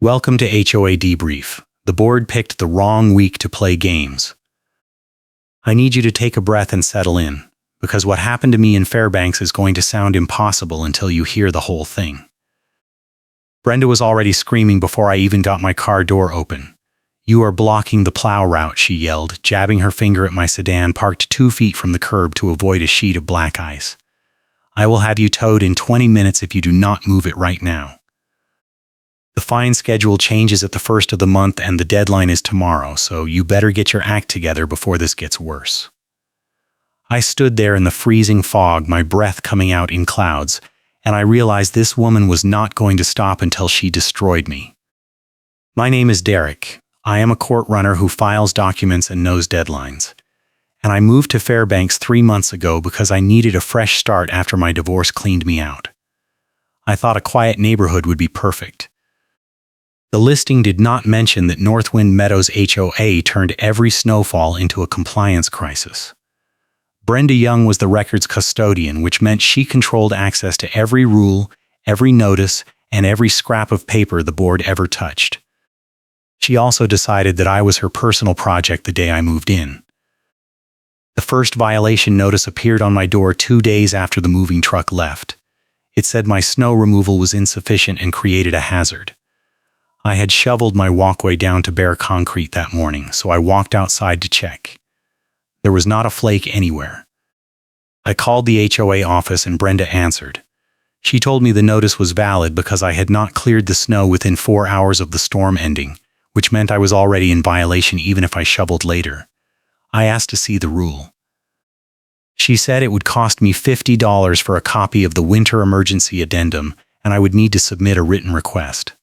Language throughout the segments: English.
Welcome to HOA Debrief. The board picked the wrong week to play games. I need you to take a breath and settle in, because what happened to me in Fairbanks is going to sound impossible until you hear the whole thing. Brenda was already screaming before I even got my car door open. "You are blocking the plow route," she yelled, jabbing her finger at my sedan parked 2 feet from the curb to avoid a sheet of black ice. "I will have you towed in 20 minutes if you do not move it right now. The fine schedule changes at the first of the month and the deadline is tomorrow, so you better get your act together before this gets worse." I stood there in the freezing fog, my breath coming out in clouds, and I realized this woman was not going to stop until she destroyed me. My name is Derek. I am a court runner who files documents and knows deadlines. And I moved to Fairbanks 3 months ago because I needed a fresh start after my divorce cleaned me out. I thought a quiet neighborhood would be perfect. The listing did not mention that Northwind Meadows HOA turned every snowfall into a compliance crisis. Brenda Young was the record's custodian, which meant she controlled access to every rule, every notice, and every scrap of paper the board ever touched. She also decided that I was her personal project the day I moved in. The first violation notice appeared on my door 2 days after the moving truck left. It said my snow removal was insufficient and created a hazard. I had shoveled my walkway down to bare concrete that morning, so I walked outside to check. There was not a flake anywhere. I called the HOA office and Brenda answered. She told me the notice was valid because I had not cleared the snow within 4 hours of the storm ending, which meant I was already in violation even if I shoveled later. I asked to see the rule. She said it would cost me $50 for a copy of the winter emergency addendum, and I would need to submit a written request.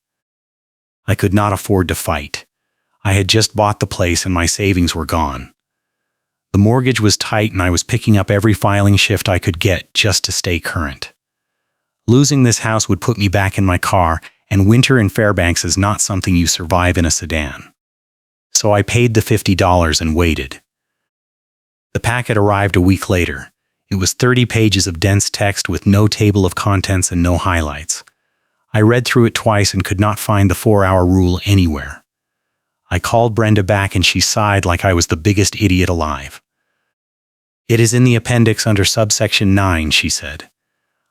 I could not afford to fight. I had just bought the place and my savings were gone. The mortgage was tight and I was picking up every filing shift I could get just to stay current. Losing this house would put me back in my car, and winter in Fairbanks is not something you survive in a sedan. So I paid the $50 and waited. The packet arrived a week later. It was 30 pages of dense text with no table of contents and no highlights. I read through it twice and could not find the 4-hour rule anywhere. I called Brenda back and she sighed like I was the biggest idiot alive. "It is in the appendix under subsection 9, she said.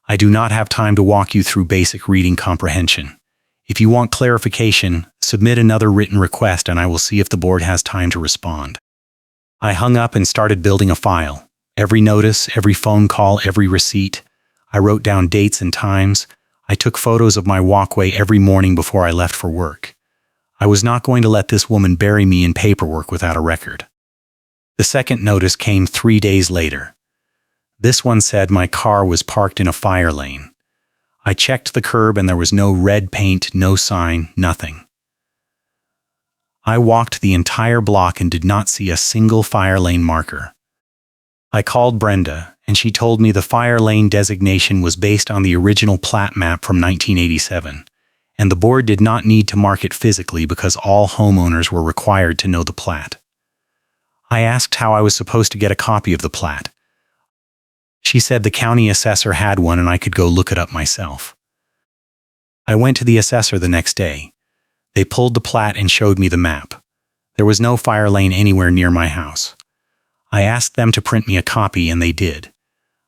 "I do not have time to walk you through basic reading comprehension. If you want clarification, submit another written request and I will see if the board has time to respond." I hung up and started building a file. Every notice, every phone call, every receipt. I wrote down dates and times. I took photos of my walkway every morning before I left for work. I was not going to let this woman bury me in paperwork without a record. The second notice came 3 days later. This one said my car was parked in a fire lane. I checked the curb and there was no red paint, no sign, nothing. I walked the entire block and did not see a single fire lane marker. I called Brenda, and she told me the fire lane designation was based on the original plat map from 1987, and the board did not need to mark it physically because all homeowners were required to know the plat. I asked how I was supposed to get a copy of the plat. She said the county assessor had one and I could go look it up myself. I went to the assessor the next day. They pulled the plat and showed me the map. There was no fire lane anywhere near my house. I asked them to print me a copy and they did.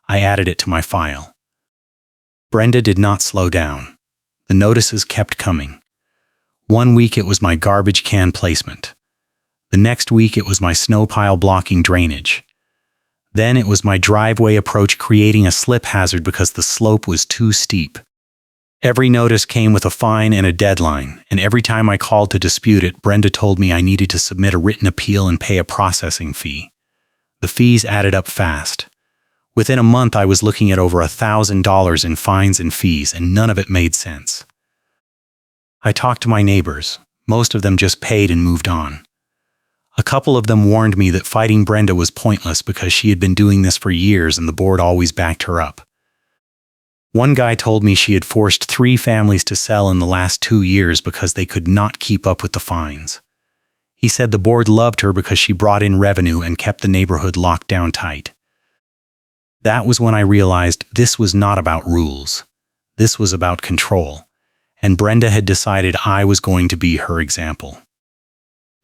I added it to my file. Brenda did not slow down. The notices kept coming. 1 week it was my garbage can placement. The next week it was my snow pile blocking drainage. Then it was my driveway approach creating a slip hazard because the slope was too steep. Every notice came with a fine and a deadline, and every time I called to dispute it, Brenda told me I needed to submit a written appeal and pay a processing fee. The fees added up fast. Within a month, I was looking at over $1,000 in fines and fees, and none of it made sense. I talked to my neighbors. Most of them just paid and moved on. A couple of them warned me that fighting Brenda was pointless because she had been doing this for years and the board always backed her up. One guy told me she had forced 3 families to sell in the last 2 years because they could not keep up with the fines. He said the board loved her because she brought in revenue and kept the neighborhood locked down tight. That was when I realized this was not about rules. This was about control. and Brenda had decided I was going to be her example.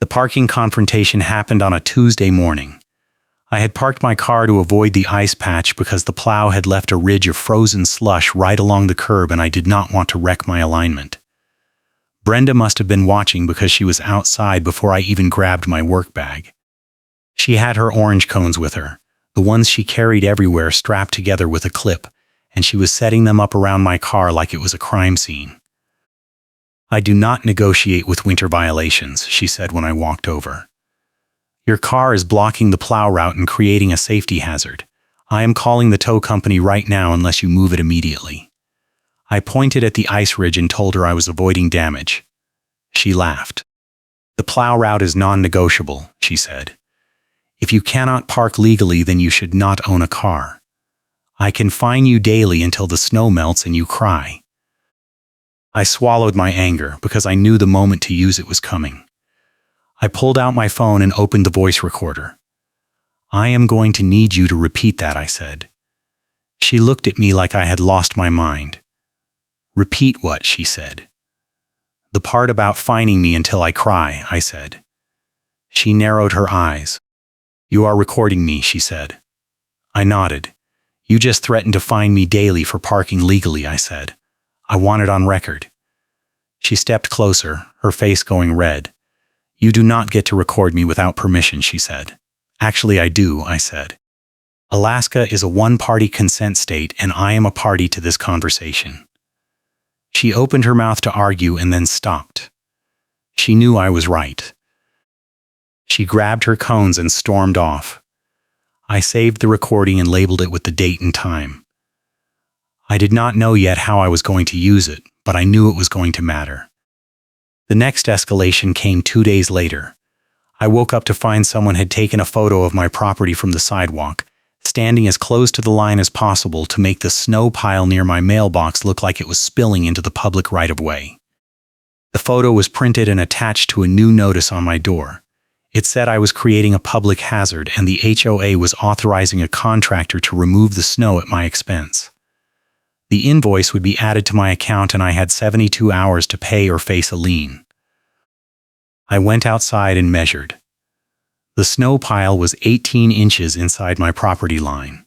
The parking confrontation happened on a Tuesday morning. I had parked my car to avoid the ice patch because the plow had left a ridge of frozen slush right along the curb and I did not want to wreck my alignment. Brenda must have been watching because she was outside before I even grabbed my work bag. She had her orange cones with her, the ones she carried everywhere strapped together with a clip, and she was setting them up around my car like it was a crime scene. "I do not negotiate with winter violations," she said when I walked over. "Your car is blocking the plow route and creating a safety hazard. I am calling the tow company right now unless you move it immediately." I pointed at the ice ridge and told her I was avoiding damage. She laughed. "The plow route is non-negotiable," she said. "If you cannot park legally, then you should not own a car. I can fine you daily until the snow melts and you cry." I swallowed my anger because I knew the moment to use it was coming. I pulled out my phone and opened the voice recorder. "I am going to need you to repeat that," I said. She looked at me like I had lost my mind. "Repeat what?" she said. "The part about fining me until I cry," I said. She narrowed her eyes. "You are recording me," she said. I nodded. "You just threatened to fine me daily for parking legally," I said. "I want it on record." She stepped closer, her face going red. "You do not get to record me without permission," she said. "Actually, I do," I said. "Alaska is a one-party consent state, and I am a party to this conversation." She opened her mouth to argue and then stopped. She knew I was right. She grabbed her cones and stormed off. I saved the recording and labeled it with the date and time. I did not know yet how I was going to use it, but I knew it was going to matter. The next escalation came 2 days later. I woke up to find someone had taken a photo of my property from the sidewalk, standing as close to the line as possible to make the snow pile near my mailbox look like it was spilling into the public right-of-way. The photo was printed and attached to a new notice on my door. It said I was creating a public hazard and the HOA was authorizing a contractor to remove the snow at my expense. The invoice would be added to my account and I had 72 hours to pay or face a lien. I went outside and measured. The snow pile was 18 inches inside my property line.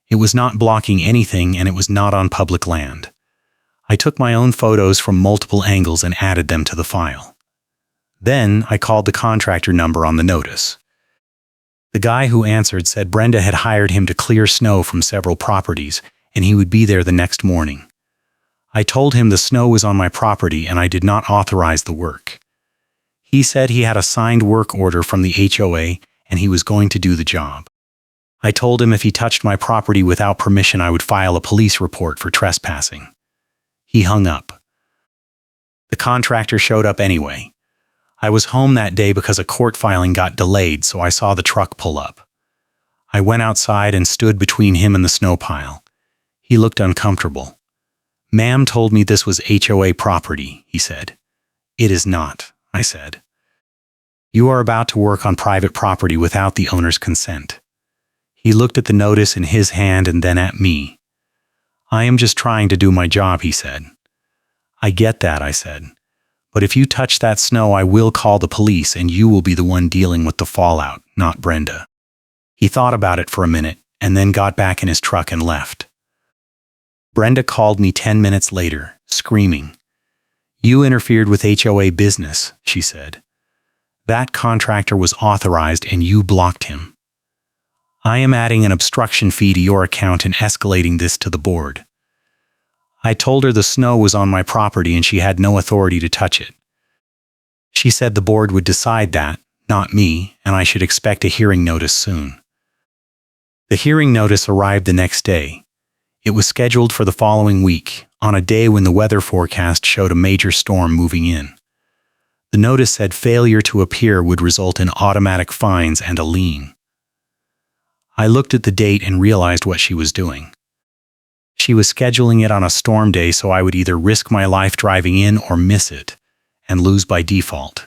It was not blocking anything and it was not on public land. I took my own photos from multiple angles and added them to the file. Then I called the contractor number on the notice. The guy who answered said Brenda had hired him to clear snow from several properties and he would be there the next morning. I told him the snow was on my property and I did not authorize the work. He said he had a signed work order from the HOA and he was going to do the job. I told him if he touched my property without permission, I would file a police report for trespassing. He hung up. The contractor showed up anyway. I was home that day because a court filing got delayed, so I saw the truck pull up. I went outside and stood between him and the snow pile. He looked uncomfortable. "Ma'am told me this was HOA property," he said. "It is not," I said. "You are about to work on private property without the owner's consent." He looked at the notice in his hand and then at me. "I am just trying to do my job," he said. "I get that," I said. "But if you touch that snow, I will call the police and you will be the one dealing with the fallout, not Brenda." He thought about it for a minute and then got back in his truck and left. Brenda called me 10 minutes later, screaming. "You interfered with HOA business," she said. "That contractor was authorized and you blocked him. I am adding an obstruction fee to your account and escalating this to the board." I told her the snow was on my property and she had no authority to touch it. She said the board would decide that, not me, and I should expect a hearing notice soon. The hearing notice arrived the next day. It was scheduled for the following week, on a day when the weather forecast showed a major storm moving in. The notice said failure to appear would result in automatic fines and a lien. I looked at the date and realized what she was doing. She was scheduling it on a storm day so I would either risk my life driving in or miss it, and lose by default.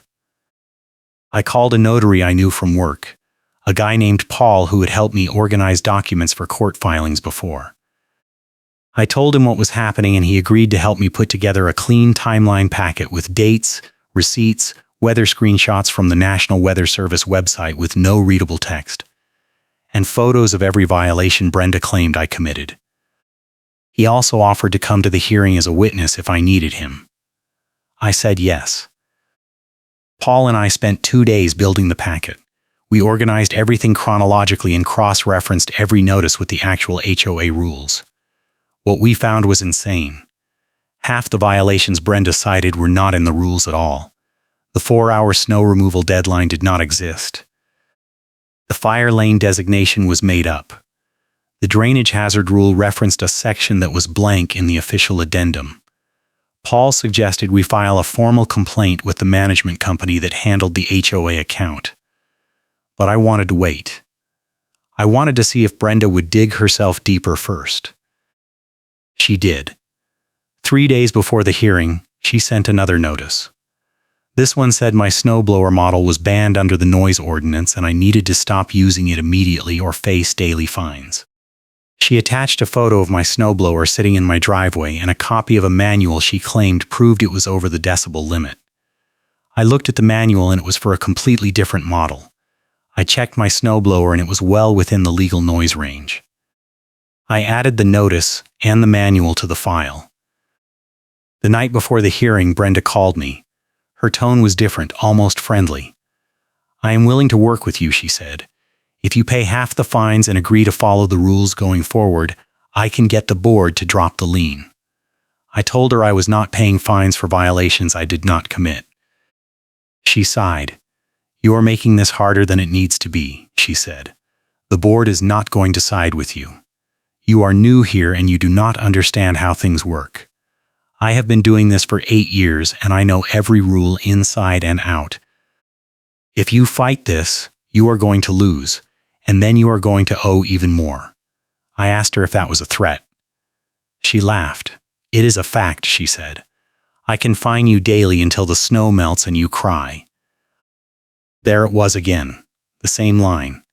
I called a notary I knew from work, a guy named Paul who had helped me organize documents for court filings before. I told him what was happening and he agreed to help me put together a clean timeline packet with dates, receipts, weather screenshots from the National Weather Service website with no readable text, and photos of every violation Brenda claimed I committed. He also offered to come to the hearing as a witness if I needed him. I said yes. Paul and I spent 2 days building the packet. We organized everything chronologically and cross-referenced every notice with the actual HOA rules. What we found was insane. Half the violations Brenda cited were not in the rules at all. The 4-hour snow removal deadline did not exist. The fire lane designation was made up. The drainage hazard rule referenced a section that was blank in the official addendum. Paul suggested we file a formal complaint with the management company that handled the HOA account. But I wanted to wait. I wanted to see if Brenda would dig herself deeper first. She did. 3 days before the hearing, she sent another notice. This one said my snowblower model was banned under the noise ordinance and I needed to stop using it immediately or face daily fines. She attached a photo of my snowblower sitting in my driveway and a copy of a manual she claimed proved it was over the decibel limit. I looked at the manual and it was for a completely different model. I checked my snowblower and it was well within the legal noise range. I added the notice and the manual to the file. The night before the hearing, Brenda called me. Her tone was different, almost friendly. "I am willing to work with you," she said. "If you pay half the fines and agree to follow the rules going forward, I can get the board to drop the lien." I told her I was not paying fines for violations I did not commit. She sighed. "You are making this harder than it needs to be," she said. "The board is not going to side with you. You are new here and you do not understand how things work. I have been doing this for 8 years and I know every rule inside and out. If you fight this, you are going to lose, and then you are going to owe even more." I asked her if that was a threat. She laughed. "It is a fact," she said. "I can fine you daily until the snow melts and you cry." There it was again, the same line.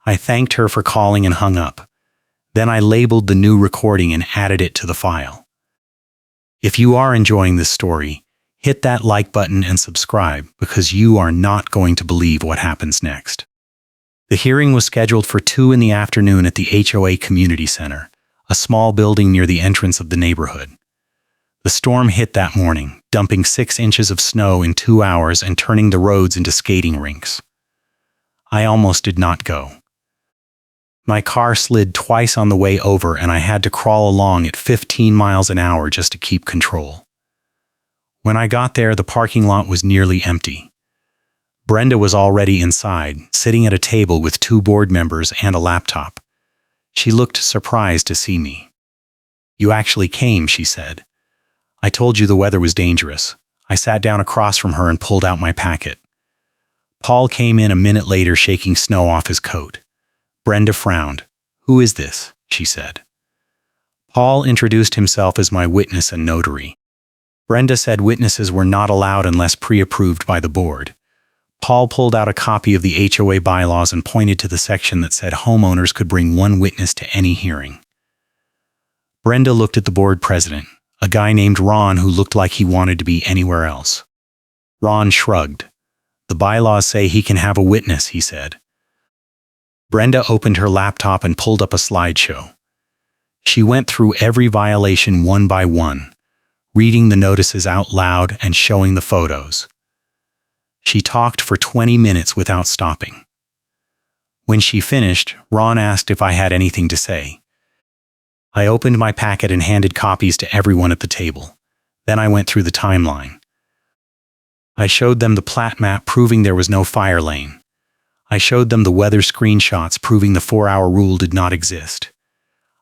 I thanked her for calling and hung up. Then I labeled the new recording and added it to the file. If you are enjoying this story, hit that like button and subscribe because you are not going to believe what happens next. The hearing was scheduled for 2 in the afternoon at the HOA Community Center, a small building near the entrance of the neighborhood. The storm hit that morning, dumping 6 inches of snow in 2 hours and turning the roads into skating rinks. I almost did not go. My car slid twice on the way over and I had to crawl along at 15 miles an hour just to keep control. When I got there, the parking lot was nearly empty. Brenda was already inside, sitting at a table with 2 board members and a laptop. She looked surprised to see me. "You actually came," she said. "I told you the weather was dangerous." I sat down across from her and pulled out my packet. Paul came in a minute later shaking snow off his coat. Brenda frowned. "Who is this?" she said. Paul introduced himself as my witness and notary. Brenda said witnesses were not allowed unless pre-approved by the board. Paul pulled out a copy of the HOA bylaws and pointed to the section that said homeowners could bring 1 witness to any hearing. Brenda looked at the board president, a guy named Ron who looked like he wanted to be anywhere else. Ron shrugged. "The bylaws say he can have a witness," he said. Brenda opened her laptop and pulled up a slideshow. She went through every violation one by one, reading the notices out loud and showing the photos. She talked for 20 minutes without stopping. When she finished, Ron asked if I had anything to say. I opened my packet and handed copies to everyone at the table. Then I went through the timeline. I showed them the plat map proving there was no fire lane. I showed them the weather screenshots proving the 4-hour rule did not exist.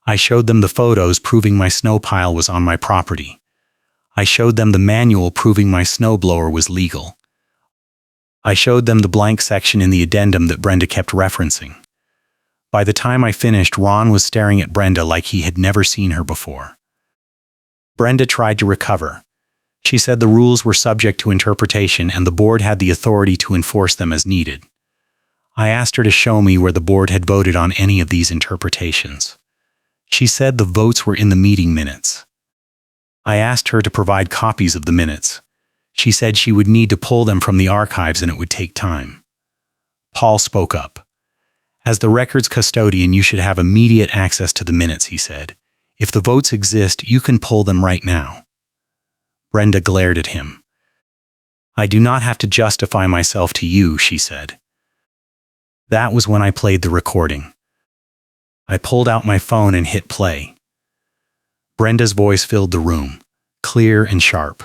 I showed them the photos proving my snow pile was on my property. I showed them the manual proving my snowblower was legal. I showed them the blank section in the addendum that Brenda kept referencing. By the time I finished, Ron was staring at Brenda like he had never seen her before. Brenda tried to recover. She said the rules were subject to interpretation and the board had the authority to enforce them as needed. I asked her to show me where the board had voted on any of these interpretations. She said the votes were in the meeting minutes. I asked her to provide copies of the minutes. She said she would need to pull them from the archives and it would take time. Paul spoke up. As the records custodian, you should have immediate access to the minutes, he said. If the votes exist, you can pull them right now. Brenda glared at him. I do not have to justify myself to you, she said. That was when I played the recording. I pulled out my phone and hit play. Brenda's voice filled the room, clear and sharp.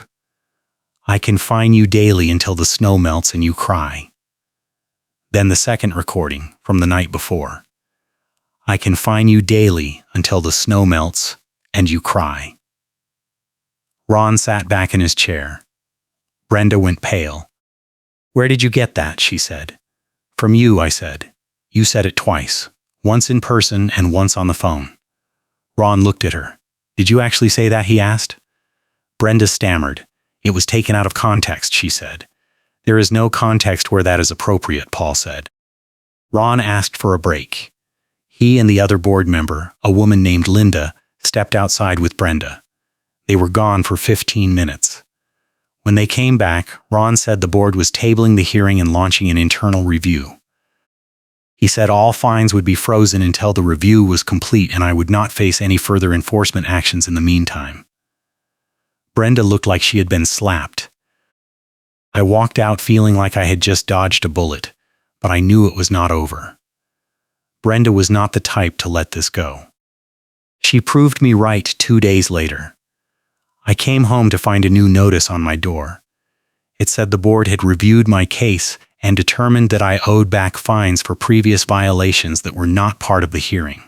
I can fine you daily until the snow melts and you cry. Then the second recording from the night before. I can fine you daily until the snow melts and you cry. Ron sat back in his chair. Brenda went pale. Where did you get that? She said. From you, I said. You said it twice, once in person and once on the phone. Ron looked at her. Did you actually say that? He asked. Brenda stammered. It was taken out of context, she said. There is no context where that is appropriate, Paul said. Ron asked for a break. He and the other board member, a woman named Linda, stepped outside with Brenda. They were gone for 15 minutes. When they came back, Ron said the board was tabling the hearing and launching an internal review. He said all fines would be frozen until the review was complete and I would not face any further enforcement actions in the meantime. Brenda looked like she had been slapped. I walked out feeling like I had just dodged a bullet, but I knew it was not over. Brenda was not the type to let this go. She proved me right 2 days later. I came home to find a new notice on my door. It said the board had reviewed my case and determined that I owed back fines for previous violations that were not part of the hearing.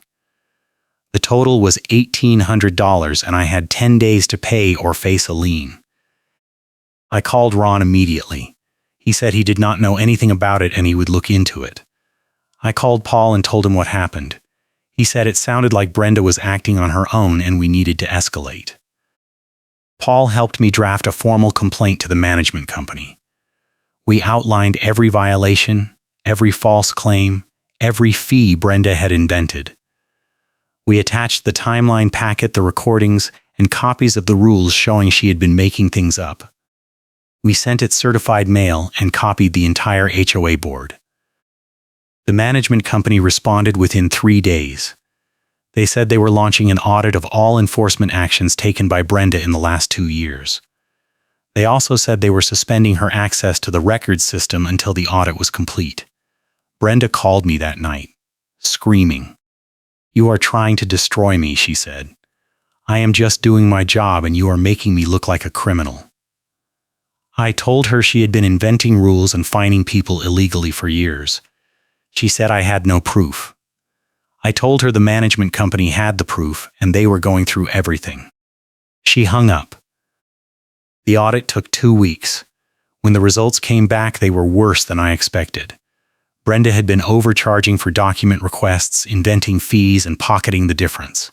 The total was $1,800 and I had 10 days to pay or face a lien. I called Ron immediately. He said he did not know anything about it and he would look into it. I called Paul and told him what happened. He said it sounded like Brenda was acting on her own and we needed to escalate. Paul helped me draft a formal complaint to the management company. We outlined every violation, every false claim, every fee Brenda had invented. We attached the timeline packet, the recordings, and copies of the rules showing she had been making things up. We sent it certified mail and copied the entire HOA board. The management company responded within 3 days. They said they were launching an audit of all enforcement actions taken by Brenda in the last 2 years. They also said they were suspending her access to the records system until the audit was complete. Brenda called me that night, screaming. You are trying to destroy me, she said. I am just doing my job and you are making me look like a criminal. I told her she had been inventing rules and fining people illegally for years. She said I had no proof. I told her the management company had the proof and they were going through everything. She hung up. The audit took 2 weeks. When the results came back, they were worse than I expected. Brenda had been overcharging for document requests, inventing fees, and pocketing the difference.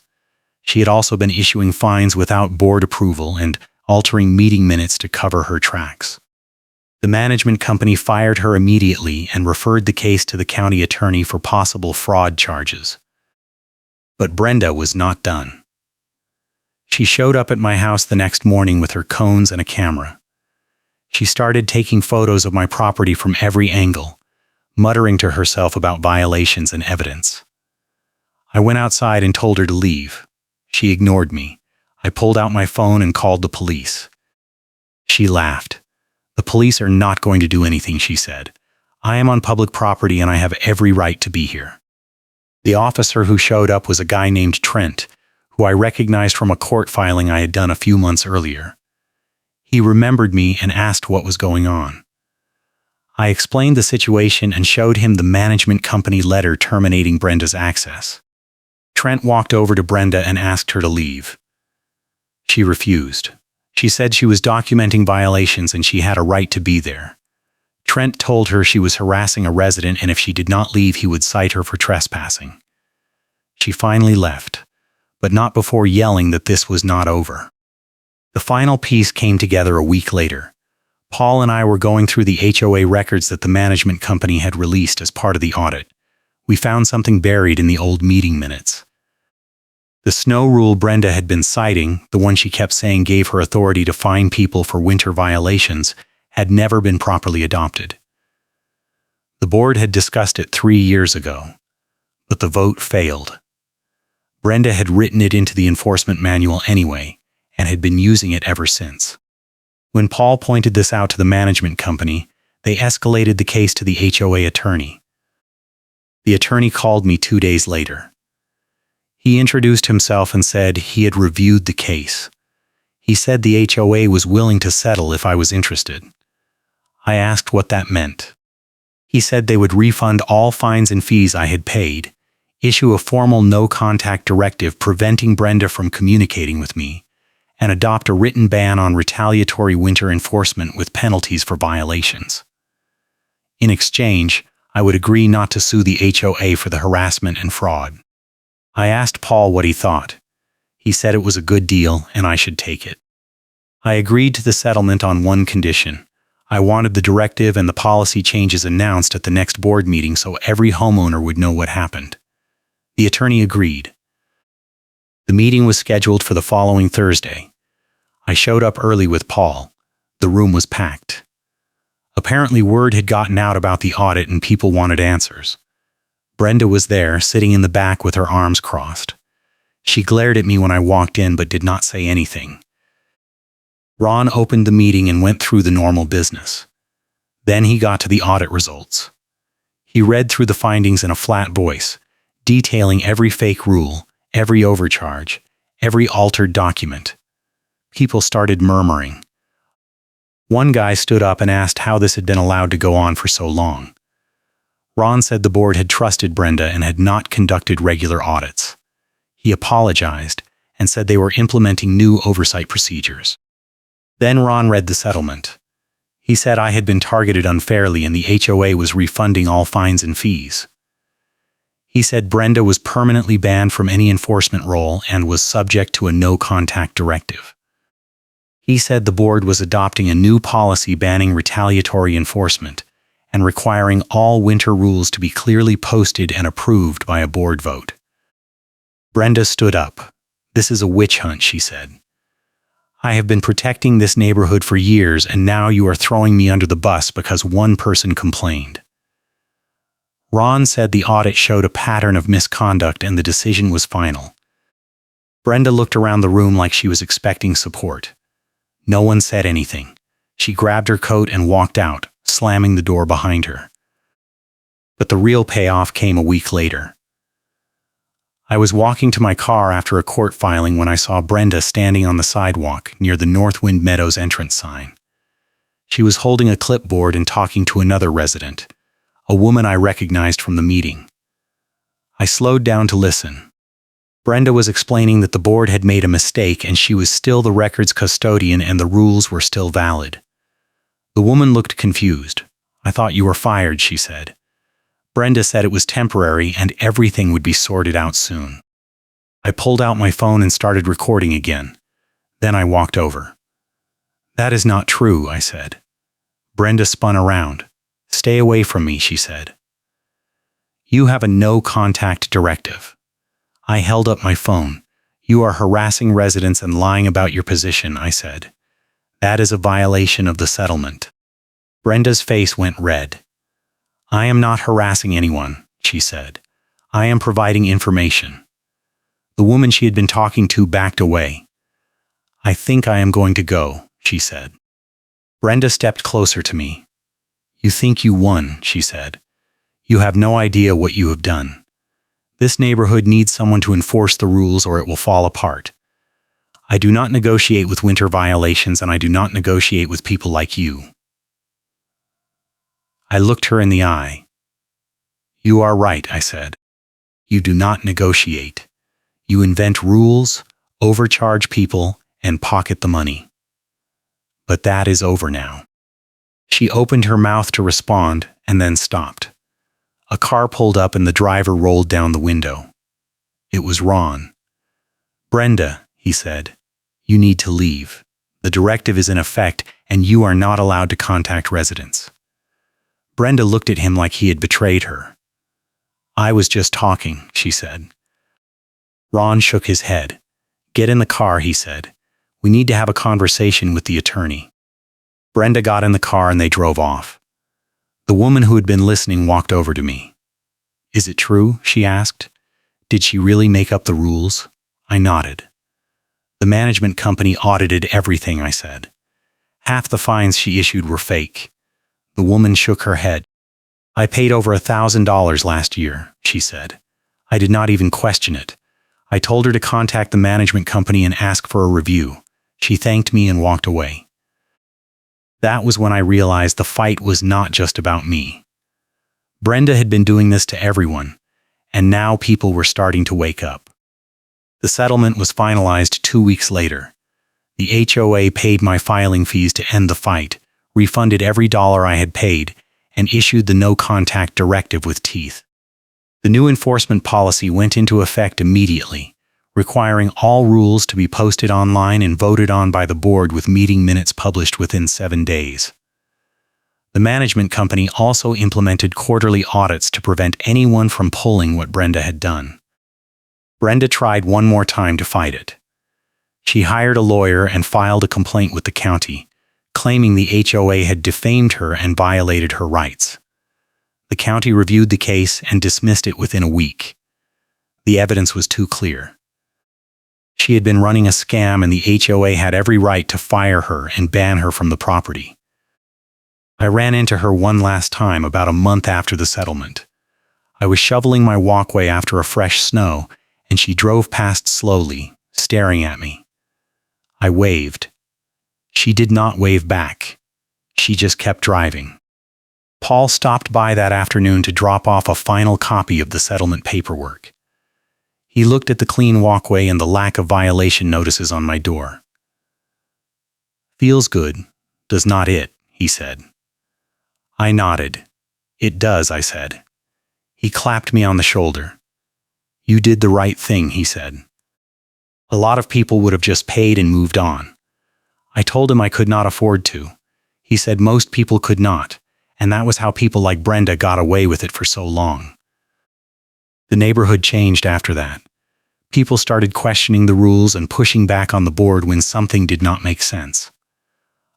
She had also been issuing fines without board approval and altering meeting minutes to cover her tracks. The management company fired her immediately and referred the case to the county attorney for possible fraud charges. But Brenda was not done. She showed up at my house the next morning with her cones and a camera. She started taking photos of my property from every angle, muttering to herself about violations and evidence. I went outside and told her to leave. She ignored me. I pulled out my phone and called the police. She laughed. The police are not going to do anything, she said. I am on public property and I have every right to be here. The officer who showed up was a guy named Trent, who I recognized from a court filing I had done a few months earlier. He remembered me and asked what was going on. I explained the situation and showed him the management company letter terminating Brenda's access. Trent walked over to Brenda and asked her to leave. She refused. She said she was documenting violations and she had a right to be there. Trent told her she was harassing a resident and if she did not leave, he would cite her for trespassing. She finally left, but not before yelling that this was not over. The final piece came together a week later. Paul and I were going through the HOA records that the management company had released as part of the audit. We found something buried in the old meeting minutes. The snow rule Brenda had been citing, the one she kept saying gave her authority to fine people for winter violations, had never been properly adopted. The board had discussed it 3 years ago, but the vote failed. Brenda had written it into the enforcement manual anyway, and had been using it ever since. When Paul pointed this out to the management company, they escalated the case to the HOA attorney. The attorney called me 2 days later. He introduced himself and said he had reviewed the case. He said the HOA was willing to settle if I was interested. I asked what that meant. He said they would refund all fines and fees I had paid, issue a formal no-contact directive preventing Brenda from communicating with me, and adopt a written ban on retaliatory winter enforcement with penalties for violations. In exchange, I would agree not to sue the HOA for the harassment and fraud. I asked Paul what he thought. He said it was a good deal and I should take it. I agreed to the settlement on one condition. I wanted the directive and the policy changes announced at the next board meeting so every homeowner would know what happened. The attorney agreed. The meeting was scheduled for the following Thursday. I showed up early with Paul. The room was packed. Apparently word had gotten out about the audit and people wanted answers. Brenda was there, sitting in the back with her arms crossed. She glared at me when I walked in but did not say anything. Ron opened the meeting and went through the normal business. Then he got to the audit results. He read through the findings in a flat voice, detailing every fake rule, every overcharge, every altered document. People started murmuring. One guy stood up and asked how this had been allowed to go on for so long. Ron said the board had trusted Brenda and had not conducted regular audits. He apologized and said they were implementing new oversight procedures. Then Ron read the settlement. He said I had been targeted unfairly and the HOA was refunding all fines and fees. He said Brenda was permanently banned from any enforcement role and was subject to a no-contact directive. He said the board was adopting a new policy banning retaliatory enforcement and requiring all winter rules to be clearly posted and approved by a board vote. Brenda stood up. "This is a witch hunt," she said. "I have been protecting this neighborhood for years and now you are throwing me under the bus because one person complained." Ron said the audit showed a pattern of misconduct and the decision was final. Brenda looked around the room like she was expecting support. No one said anything. She grabbed her coat and walked out, slamming the door behind her. But the real payoff came a week later. I was walking to my car after a court filing when I saw Brenda standing on the sidewalk near the Northwind Meadows entrance sign. She was holding a clipboard and talking to another resident, a woman I recognized from the meeting. I slowed down to listen. Brenda was explaining that the board had made a mistake and she was still the record's custodian and the rules were still valid. The woman looked confused. "I thought you were fired," she said. Brenda said it was temporary and everything would be sorted out soon. I pulled out my phone and started recording again. Then I walked over. "That is not true," I said. Brenda spun around. "Stay away from me," she said. "You have a no-contact directive." I held up my phone. "You are harassing residents and lying about your position," I said. "That is a violation of the settlement." Brenda's face went red. "I am not harassing anyone," she said. "I am providing information." The woman she had been talking to backed away. "I think I am going to go," she said. Brenda stepped closer to me. "You think you won," she said. "You have no idea what you have done. This neighborhood needs someone to enforce the rules or it will fall apart. I do not negotiate with winter violations and I do not negotiate with people like you." I looked her in the eye. "You are right," I said. "You do not negotiate. You invent rules, overcharge people, and pocket the money. But that is over now." She opened her mouth to respond and then stopped. A car pulled up and the driver rolled down the window. It was Ron. "Brenda," he said, "you need to leave. The directive is in effect and you are not allowed to contact residents." Brenda looked at him like he had betrayed her. "I was just talking," she said. Ron shook his head. "Get in the car," he said. "We need to have a conversation with the attorney." Brenda got in the car and they drove off. The woman who had been listening walked over to me. "Is it true?" she asked. "Did she really make up the rules?" I nodded. "The management company audited everything," I said. "Half the fines she issued were fake." The woman shook her head. "I paid over $1,000 last year," she said. "I did not even question it. I told her to contact the management company and ask for a review. She thanked me and walked away." That was when I realized the fight was not just about me. Brenda had been doing this to everyone, and now people were starting to wake up. The settlement was finalized 2 weeks later. The HOA paid my filing fees to end the fight, refunded every dollar I had paid, and issued the no-contact directive with teeth. The new enforcement policy went into effect immediately, requiring all rules to be posted online and voted on by the board with meeting minutes published within 7 days. The management company also implemented quarterly audits to prevent anyone from pulling what Brenda had done. Brenda tried one more time to fight it. She hired a lawyer and filed a complaint with the county, claiming the HOA had defamed her and violated her rights. The county reviewed the case and dismissed it within a week. The evidence was too clear. She had been running a scam and the HOA had every right to fire her and ban her from the property. I ran into her one last time about a month after the settlement. I was shoveling my walkway after a fresh snow, and she drove past slowly, staring at me. I waved. She did not wave back. She just kept driving. Paul stopped by that afternoon to drop off a final copy of the settlement paperwork. He looked at the clean walkway and the lack of violation notices on my door. "Feels good, does not it?" he said. I nodded. "It does," I said. He clapped me on the shoulder. "You did the right thing," he said. "A lot of people would have just paid and moved on." I told him I could not afford to. He said most people could not, and that was how people like Brenda got away with it for so long. The neighborhood changed after that. People started questioning the rules and pushing back on the board when something did not make sense.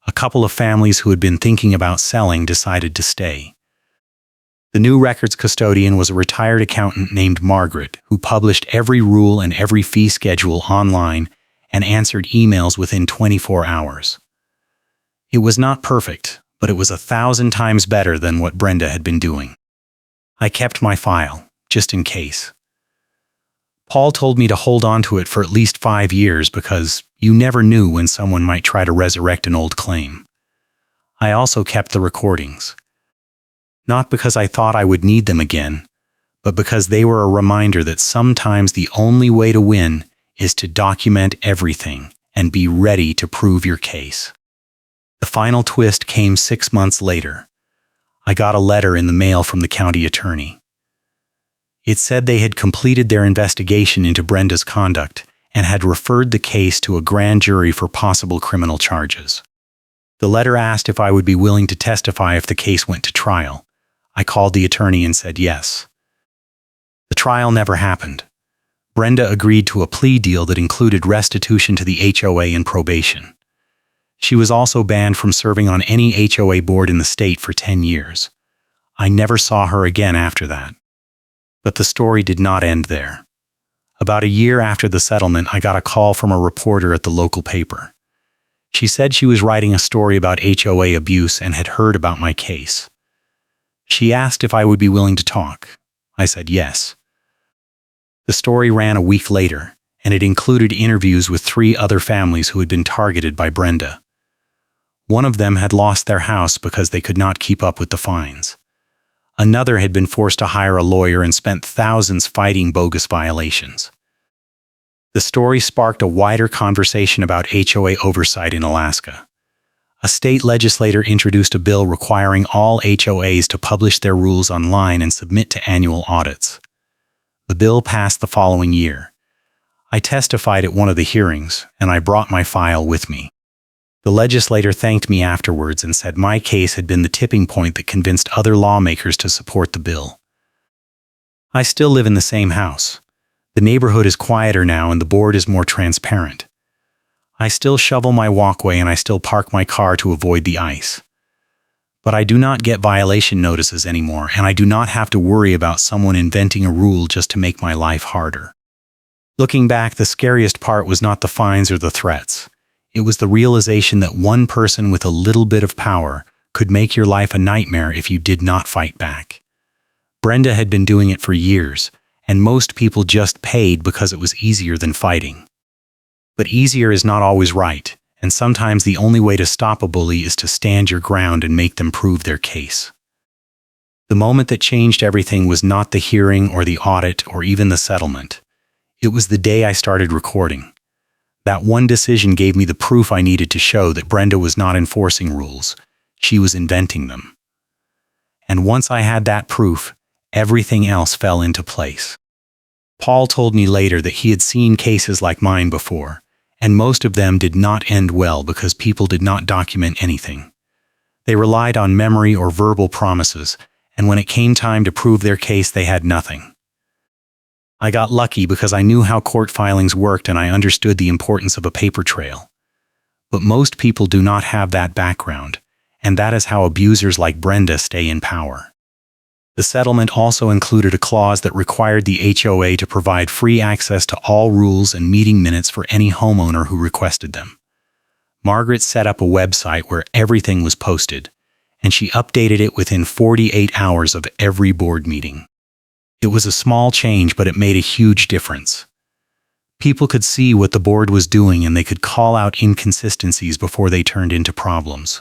A couple of families who had been thinking about selling decided to stay. The new records custodian was a retired accountant named Margaret, who published every rule and every fee schedule online and answered emails within 24 hours. It was not perfect, but it was 1,000 times better than what Brenda had been doing. I kept my file, just in case. Paul told me to hold on to it for at least 5 years because you never knew when someone might try to resurrect an old claim. I also kept the recordings. Not because I thought I would need them again, but because they were a reminder that sometimes the only way to win is to document everything and be ready to prove your case. The final twist came 6 months later. I got a letter in the mail from the county attorney. It said they had completed their investigation into Brenda's conduct and had referred the case to a grand jury for possible criminal charges. The letter asked if I would be willing to testify if the case went to trial. I called the attorney and said yes. The trial never happened. Brenda agreed to a plea deal that included restitution to the HOA and probation. She was also banned from serving on any HOA board in the state for 10 years. I never saw her again after that. But the story did not end there. About a year after the settlement, I got a call from a reporter at the local paper. She said she was writing a story about HOA abuse and had heard about my case. She asked if I would be willing to talk. I said yes. The story ran a week later, and it included interviews with 3 other families who had been targeted by Brenda. One of them had lost their house because they could not keep up with the fines. Another had been forced to hire a lawyer and spent thousands fighting bogus violations. The story sparked a wider conversation about HOA oversight in Alaska. A state legislator introduced a bill requiring all HOAs to publish their rules online and submit to annual audits. The bill passed the following year. I testified at one of the hearings, and I brought my file with me. The legislator thanked me afterwards and said my case had been the tipping point that convinced other lawmakers to support the bill. I still live in the same house. The neighborhood is quieter now and the board is more transparent. I still shovel my walkway and I still park my car to avoid the ice. But I do not get violation notices anymore, and I do not have to worry about someone inventing a rule just to make my life harder. Looking back, the scariest part was not the fines or the threats. It was the realization that one person with a little bit of power could make your life a nightmare if you did not fight back. Brenda had been doing it for years, and most people just paid because it was easier than fighting. But easier is not always right, and sometimes the only way to stop a bully is to stand your ground and make them prove their case. The moment that changed everything was not the hearing or the audit or even the settlement. It was the day I started recording. That one decision gave me the proof I needed to show that Brenda was not enforcing rules. She was inventing them. And once I had that proof, everything else fell into place. Paul told me later that he had seen cases like mine before, and most of them did not end well because people did not document anything. They relied on memory or verbal promises, and when it came time to prove their case, they had nothing. I got lucky because I knew how court filings worked and I understood the importance of a paper trail. But most people do not have that background, and that is how abusers like Brenda stay in power. The settlement also included a clause that required the HOA to provide free access to all rules and meeting minutes for any homeowner who requested them. Margaret set up a website where everything was posted, and she updated it within 48 hours of every board meeting. It was a small change, but it made a huge difference. People could see what the board was doing and they could call out inconsistencies before they turned into problems.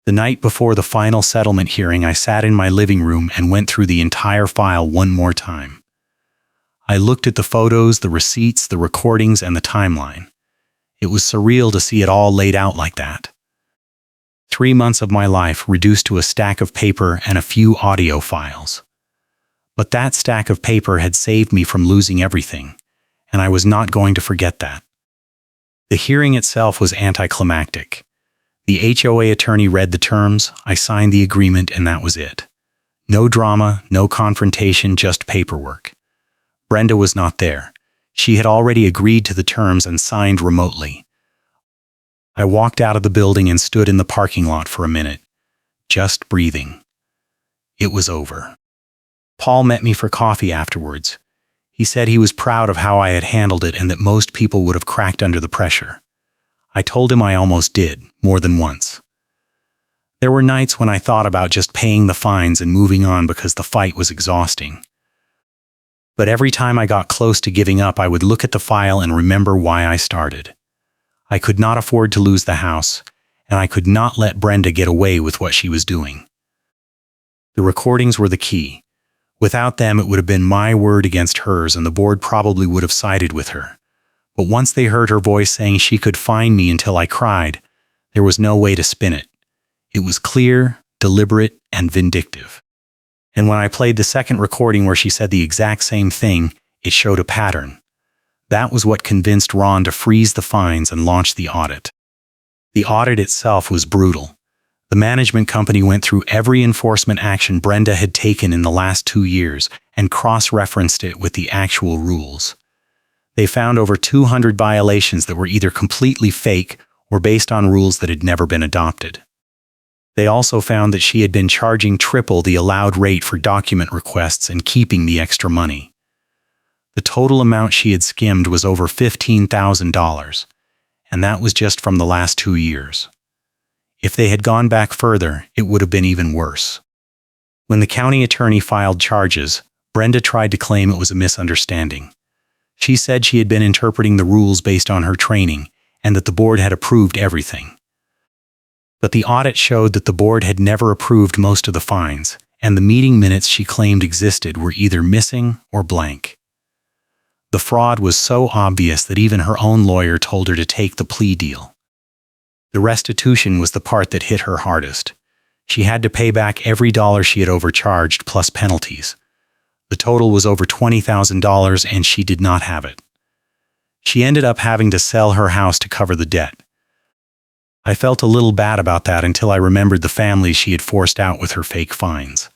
The night before the final settlement hearing, I sat in my living room and went through the entire file one more time. I looked at the photos, the receipts, the recordings, and the timeline. It was surreal to see it all laid out like that. 3 months of my life reduced to a stack of paper and a few audio files. But that stack of paper had saved me from losing everything, and I was not going to forget that. The hearing itself was anticlimactic. The HOA attorney read the terms, I signed the agreement, and that was it. No drama, no confrontation, just paperwork. Brenda was not there. She had already agreed to the terms and signed remotely. I walked out of the building and stood in the parking lot for a minute, just breathing. It was over. Paul met me for coffee afterwards. He said he was proud of how I had handled it and that most people would have cracked under the pressure. I told him I almost did, more than once. There were nights when I thought about just paying the fines and moving on because the fight was exhausting. But every time I got close to giving up, I would look at the file and remember why I started. I could not afford to lose the house, and I could not let Brenda get away with what she was doing. The recordings were the key. Without them, it would have been my word against hers, and the board probably would have sided with her. But once they heard her voice saying she could fine me until I cried, there was no way to spin it. It was clear, deliberate, and vindictive. And when I played the second recording where she said the exact same thing, it showed a pattern. That was what convinced Ron to freeze the fines and launch the audit. The audit itself was brutal. The management company went through every enforcement action Brenda had taken in the last 2 years and cross-referenced it with the actual rules. They found over 200 violations that were either completely fake or based on rules that had never been adopted. They also found that she had been charging triple the allowed rate for document requests and keeping the extra money. The total amount she had skimmed was over $15,000, and that was just from the last 2 years. If they had gone back further, it would have been even worse. When the county attorney filed charges, Brenda tried to claim it was a misunderstanding. She said she had been interpreting the rules based on her training and that the board had approved everything. But the audit showed that the board had never approved most of the fines, and the meeting minutes she claimed existed were either missing or blank. The fraud was so obvious that even her own lawyer told her to take the plea deal. The restitution was the part that hit her hardest. She had to pay back every dollar she had overcharged plus penalties. The total was over $20,000 and she did not have it. She ended up having to sell her house to cover the debt. I felt a little bad about that until I remembered the families she had forced out with her fake fines.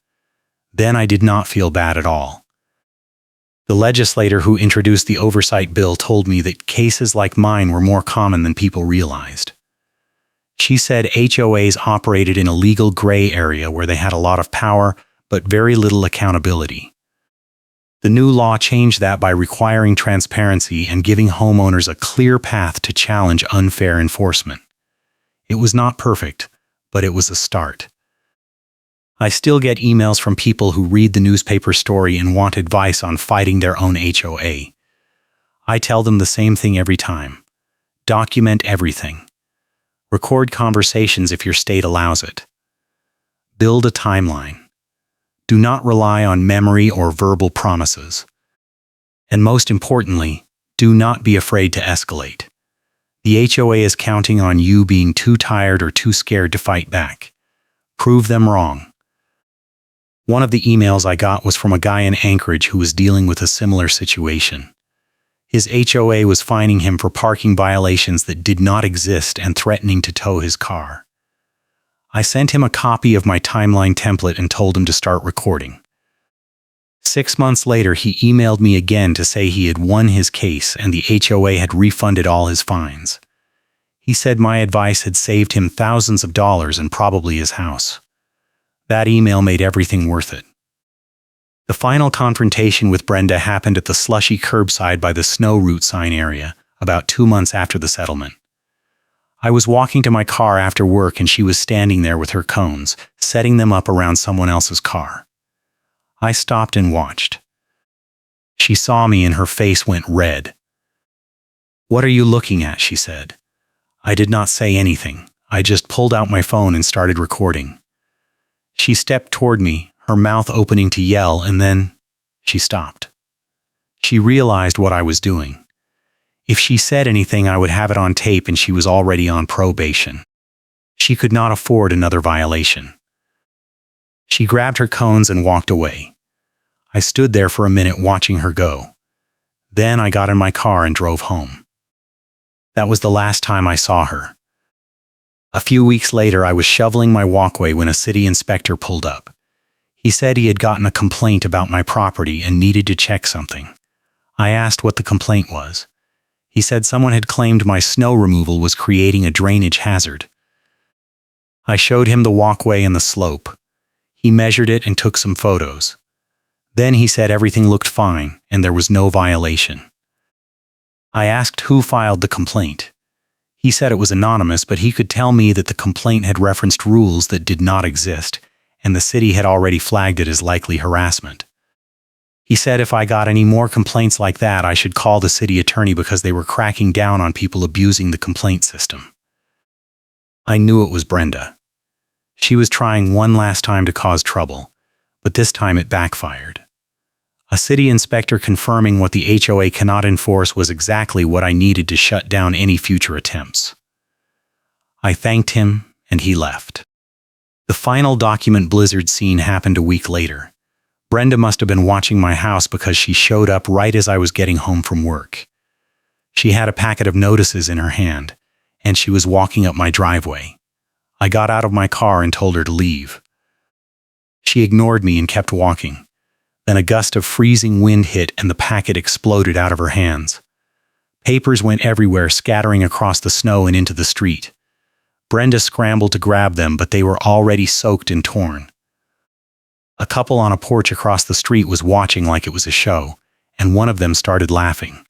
Then I did not feel bad at all. The legislator who introduced the oversight bill told me that cases like mine were more common than people realized. She said HOAs operated in a legal gray area where they had a lot of power but very little accountability. The new law changed that by requiring transparency and giving homeowners a clear path to challenge unfair enforcement. It was not perfect, but it was a start. I still get emails from people who read the newspaper story and want advice on fighting their own HOA. I tell them the same thing every time. Document everything. Record conversations if your state allows it. Build a timeline. Do not rely on memory or verbal promises. And most importantly, do not be afraid to escalate. The HOA is counting on you being too tired or too scared to fight back. Prove them wrong. One of the emails I got was from a guy in Anchorage who was dealing with a similar situation. His HOA was fining him for parking violations that did not exist and threatening to tow his car. I sent him a copy of my timeline template and told him to start recording. 6 months later, he emailed me again to say he had won his case and the HOA had refunded all his fines. He said my advice had saved him thousands of dollars and probably his house. That email made everything worth it. The final confrontation with Brenda happened at the slushy curbside by the snow route sign area, about 2 months after the settlement. I was walking to my car after work and she was standing there with her cones, setting them up around someone else's car. I stopped and watched. She saw me and her face went red. "What are you looking at?" she said. I did not say anything. I just pulled out my phone and started recording. She stepped toward me, her mouth opening to yell, and then she stopped. She realized what I was doing. If she said anything, I would have it on tape, and she was already on probation. She could not afford another violation. She grabbed her cones and walked away. I stood there for a minute watching her go. Then I got in my car and drove home. That was the last time I saw her. A few weeks later, I was shoveling my walkway when a city inspector pulled up. He said he had gotten a complaint about my property and needed to check something. I asked what the complaint was. He said someone had claimed my snow removal was creating a drainage hazard. I showed him the walkway and the slope. He measured it and took some photos. Then he said everything looked fine and there was no violation. I asked who filed the complaint. He said it was anonymous, but he could tell me that the complaint had referenced rules that did not exist, and the city had already flagged it as likely harassment. He said if I got any more complaints like that, I should call the city attorney because they were cracking down on people abusing the complaint system. I knew it was Brenda. She was trying one last time to cause trouble, but this time it backfired. A city inspector confirming what the HOA cannot enforce was exactly what I needed to shut down any future attempts. I thanked him, and he left. The final document blizzard scene happened a week later. Brenda must have been watching my house because she showed up right as I was getting home from work. She had a packet of notices in her hand, and she was walking up my driveway. I got out of my car and told her to leave. She ignored me and kept walking. Then a gust of freezing wind hit and the packet exploded out of her hands. Papers went everywhere, scattering across the snow and into the street. Brenda scrambled to grab them, but they were already soaked and torn. A couple on a porch across the street was watching like it was a show, and one of them started laughing.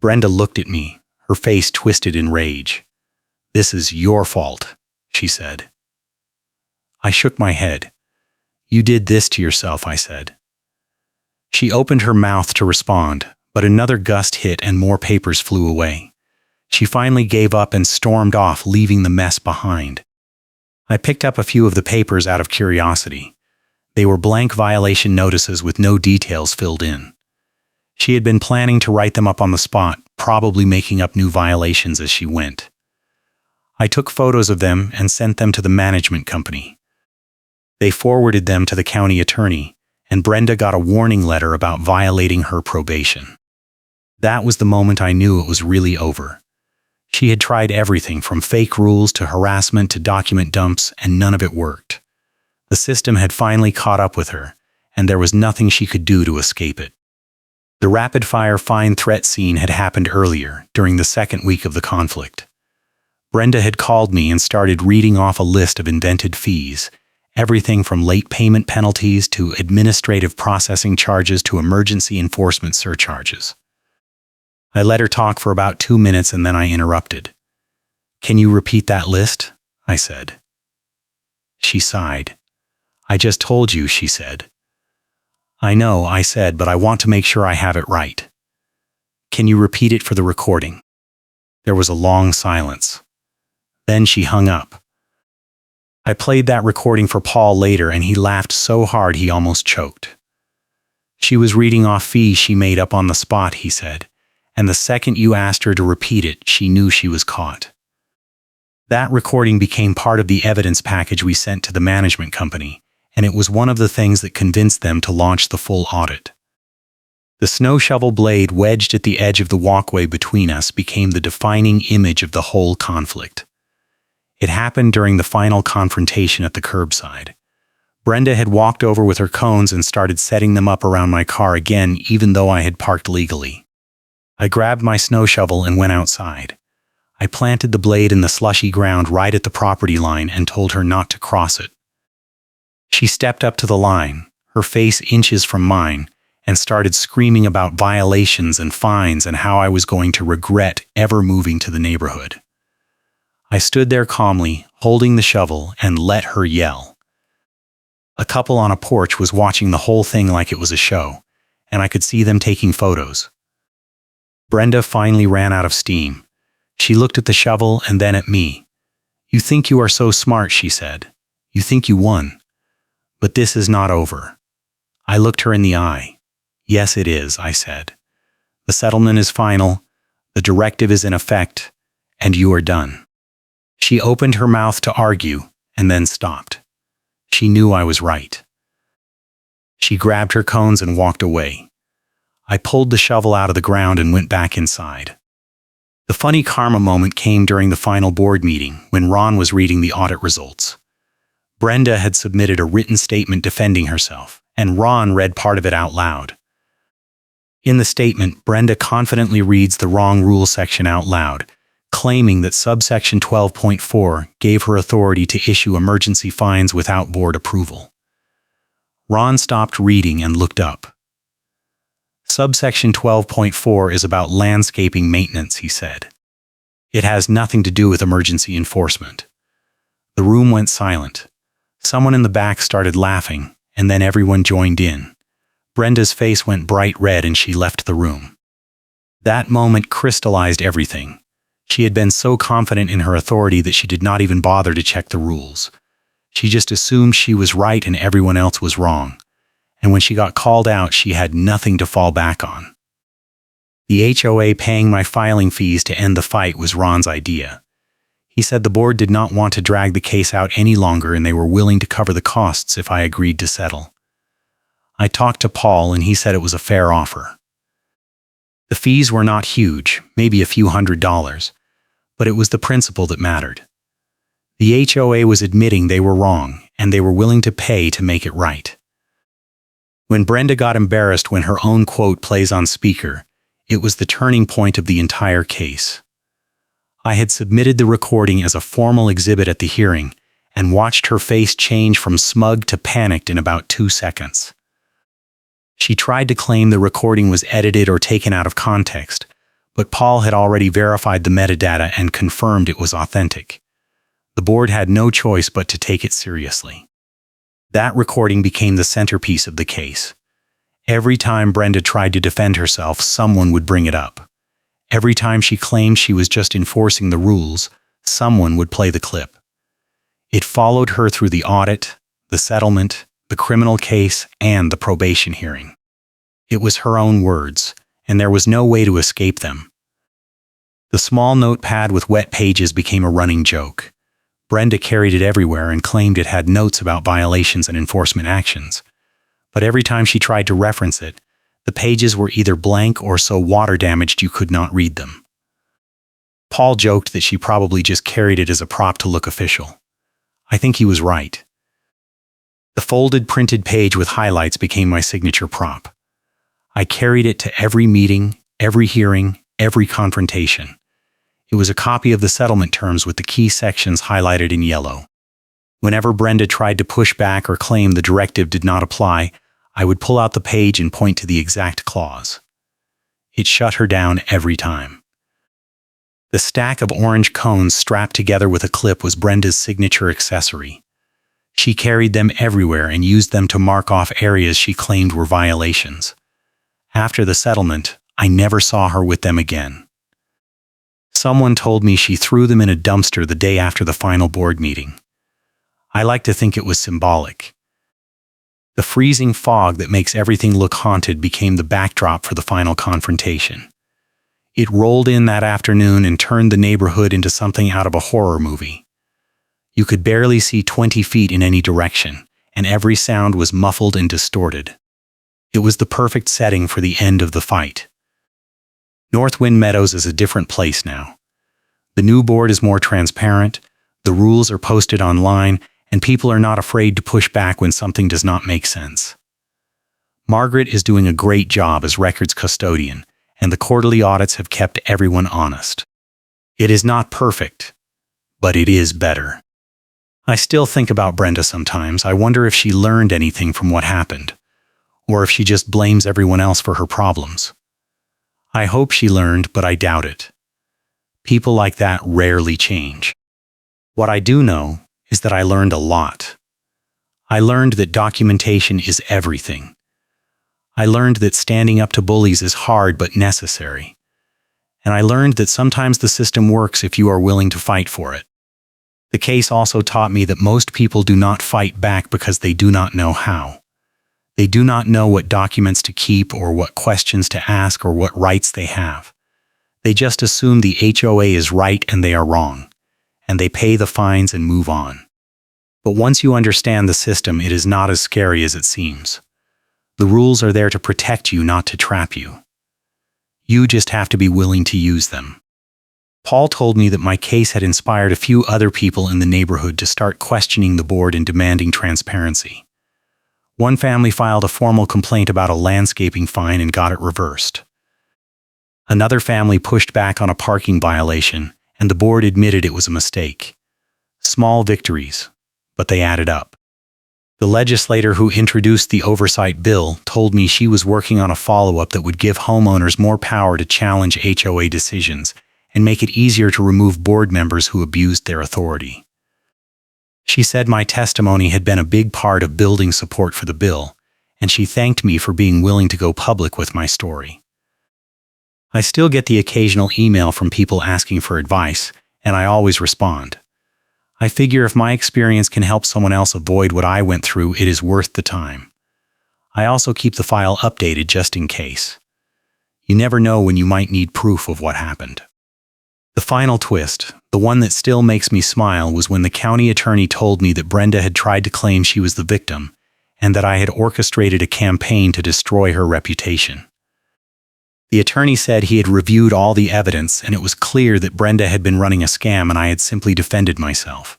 Brenda looked at me, her face twisted in rage. "This is your fault," she said. I shook my head. "You did this to yourself," I said. She opened her mouth to respond, but another gust hit and more papers flew away. She finally gave up and stormed off, leaving the mess behind. I picked up a few of the papers out of curiosity. They were blank violation notices with no details filled in. She had been planning to write them up on the spot, probably making up new violations as she went. I took photos of them and sent them to the management company. They forwarded them to the county attorney, and Brenda got a warning letter about violating her probation. That was the moment I knew it was really over. She had tried everything from fake rules to harassment to document dumps, and none of it worked. The system had finally caught up with her, and there was nothing she could do to escape it. The rapid-fire fine threat scene had happened earlier, during the second week of the conflict. Brenda had called me and started reading off a list of invented fees, everything from late payment penalties to administrative processing charges to emergency enforcement surcharges. I let her talk for about 2 minutes and then I interrupted. "Can you repeat that list?" I said. She sighed. "I just told you," she said. "I know," I said, "but I want to make sure I have it right." "Can you repeat it for the recording?" There was a long silence. Then she hung up. I played that recording for Paul later and he laughed so hard he almost choked. "She was reading off fees she made up on the spot," he said, "and the second you asked her to repeat it, she knew she was caught." That recording became part of the evidence package we sent to the management company, and it was one of the things that convinced them to launch the full audit. The snow shovel blade wedged at the edge of the walkway between us became the defining image of the whole conflict. It happened during the final confrontation at the curbside. Brenda had walked over with her cones and started setting them up around my car again, even though I had parked legally. I grabbed my snow shovel and went outside. I planted the blade in the slushy ground right at the property line and told her not to cross it. She stepped up to the line, her face inches from mine, and started screaming about violations and fines and how I was going to regret ever moving to the neighborhood. I stood there calmly, holding the shovel, and let her yell. A couple on a porch was watching the whole thing like it was a show, and I could see them taking photos. Brenda finally ran out of steam. She looked at the shovel and then at me. "You think you are so smart," she said. "You think you won. But this is not over." I looked her in the eye. "Yes, it is," I said. "The settlement is final, the directive is in effect, and you are done." She opened her mouth to argue, and then stopped. She knew I was right. She grabbed her cones and walked away. I pulled the shovel out of the ground and went back inside. The funny karma moment came during the final board meeting, when Ron was reading the audit results. Brenda had submitted a written statement defending herself, and Ron read part of it out loud. In the statement, Brenda confidently reads the wrong rule section out loud, claiming that subsection 12.4 gave her authority to issue emergency fines without board approval. Ron stopped reading and looked up. "Subsection 12.4 is about landscaping maintenance," he said. "It has nothing to do with emergency enforcement." The room went silent. Someone in the back started laughing, and then everyone joined in. Brenda's face went bright red and she left the room. That moment crystallized everything. She had been so confident in her authority that she did not even bother to check the rules. She just assumed she was right and everyone else was wrong. And when she got called out, she had nothing to fall back on. The HOA paying my filing fees to end the fight was Ron's idea. He said the board did not want to drag the case out any longer and they were willing to cover the costs if I agreed to settle. I talked to Paul and he said it was a fair offer. The fees were not huge, maybe a few $100s, but it was the principle that mattered. The HOA was admitting they were wrong, and they were willing to pay to make it right. When Brenda got embarrassed when her own quote plays on speaker, it was the turning point of the entire case. I had submitted the recording as a formal exhibit at the hearing, and watched her face change from smug to panicked in about 2 seconds. She tried to claim the recording was edited or taken out of context, but Paul had already verified the metadata and confirmed it was authentic. The board had no choice but to take it seriously. That recording became the centerpiece of the case. Every time Brenda tried to defend herself, someone would bring it up. Every time she claimed she was just enforcing the rules, someone would play the clip. It followed her through the audit, the settlement, the criminal case, and the probation hearing. It was her own words, and there was no way to escape them. The small notepad with wet pages became a running joke. Brenda carried it everywhere and claimed it had notes about violations and enforcement actions. But every time she tried to reference it, the pages were either blank or so water damaged you could not read them. Paul joked that she probably just carried it as a prop to look official. I think he was right. The folded printed page with highlights became my signature prop. I carried it to every meeting, every hearing, every confrontation. It was a copy of the settlement terms with the key sections highlighted in yellow. Whenever Brenda tried to push back or claim the directive did not apply, I would pull out the page and point to the exact clause. It shut her down every time. The stack of orange cones strapped together with a clip was Brenda's signature accessory. She carried them everywhere and used them to mark off areas she claimed were violations. After the settlement, I never saw her with them again. Someone told me she threw them in a dumpster the day after the final board meeting. I like to think it was symbolic. The freezing fog that makes everything look haunted became the backdrop for the final confrontation. It rolled in that afternoon and turned the neighborhood into something out of a horror movie. You could barely see 20 feet in any direction, and every sound was muffled and distorted. It was the perfect setting for the end of the fight. Northwind Meadows is a different place now. The new board is more transparent, the rules are posted online, and people are not afraid to push back when something does not make sense. Margaret is doing a great job as records custodian, and the quarterly audits have kept everyone honest. It is not perfect, but it is better. I still think about Brenda sometimes. I wonder if she learned anything from what happened, or if she just blames everyone else for her problems. I hope she learned, but I doubt it. People like that rarely change. What I do know is that I learned a lot. I learned that documentation is everything. I learned that standing up to bullies is hard but necessary. And I learned that sometimes the system works if you are willing to fight for it. The case also taught me that most people do not fight back because they do not know how. They do not know what documents to keep or what questions to ask or what rights they have. They just assume the HOA is right and they are wrong, and they pay the fines and move on. But once you understand the system, it is not as scary as it seems. The rules are there to protect you, not to trap you. You just have to be willing to use them. Paul told me that my case had inspired a few other people in the neighborhood to start questioning the board and demanding transparency. One family filed a formal complaint about a landscaping fine and got it reversed. Another family pushed back on a parking violation, and the board admitted it was a mistake. Small victories, but they added up. The legislator who introduced the oversight bill told me she was working on a follow-up that would give homeowners more power to challenge HOA decisions and make it easier to remove board members who abused their authority. She said my testimony had been a big part of building support for the bill, and she thanked me for being willing to go public with my story. I still get the occasional email from people asking for advice, and I always respond. I figure if my experience can help someone else avoid what I went through, it is worth the time. I also keep the file updated just in case. You never know when you might need proof of what happened. The final twist, the one that still makes me smile, was when the county attorney told me that Brenda had tried to claim she was the victim and that I had orchestrated a campaign to destroy her reputation. The attorney said he had reviewed all the evidence and it was clear that Brenda had been running a scam and I had simply defended myself.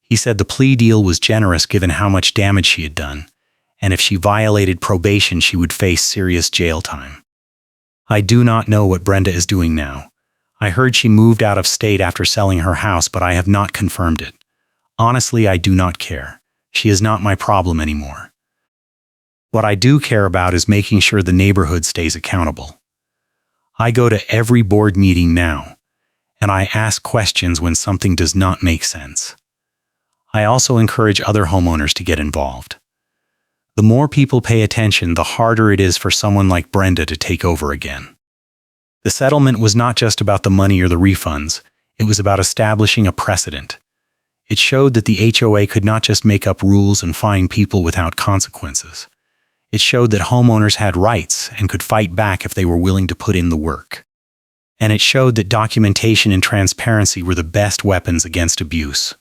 He said the plea deal was generous given how much damage she had done, and if she violated probation she would face serious jail time. I do not know what Brenda is doing now. I heard she moved out of state after selling her house, but I have not confirmed it. Honestly, I do not care. She is not my problem anymore. What I do care about is making sure the neighborhood stays accountable. I go to every board meeting now, and I ask questions when something does not make sense. I also encourage other homeowners to get involved. The more people pay attention, the harder it is for someone like Brenda to take over again. The settlement was not just about the money or the refunds, it was about establishing a precedent. It showed that the HOA could not just make up rules and fine people without consequences. It showed that homeowners had rights and could fight back if they were willing to put in the work. And it showed that documentation and transparency were the best weapons against abuse.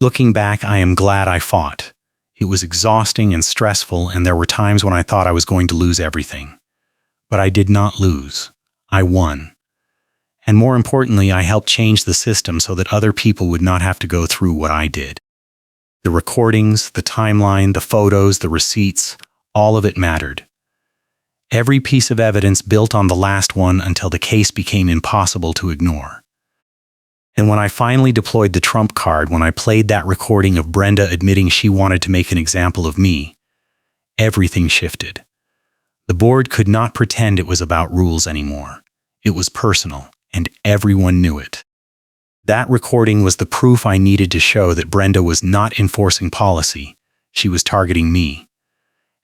Looking back, I am glad I fought. It was exhausting and stressful, and there were times when I thought I was going to lose everything. But I did not lose. I won. And more importantly, I helped change the system so that other people would not have to go through what I did. The recordings, the timeline, the photos, the receipts, all of it mattered. Every piece of evidence built on the last one until the case became impossible to ignore. And when I finally deployed the trump card, when I played that recording of Brenda admitting she wanted to make an example of me, everything shifted. The board could not pretend it was about rules anymore. It was personal, and everyone knew it. That recording was the proof I needed to show that Brenda was not enforcing policy. She was targeting me.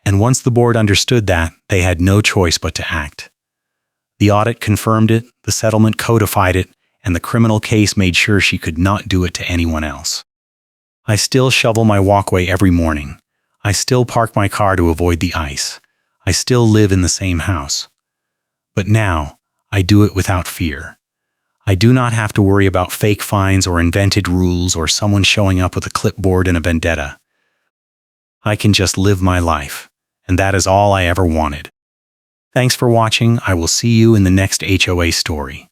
And once the board understood that, they had no choice but to act. The audit confirmed it, the settlement codified it, and the criminal case made sure she could not do it to anyone else. I still shovel my walkway every morning. I still park my car to avoid the ice. I still live in the same house. But now, I do it without fear. I do not have to worry about fake fines or invented rules or someone showing up with a clipboard and a vendetta. I can just live my life, and that is all I ever wanted. Thanks for watching. I will see you in the next HOA story.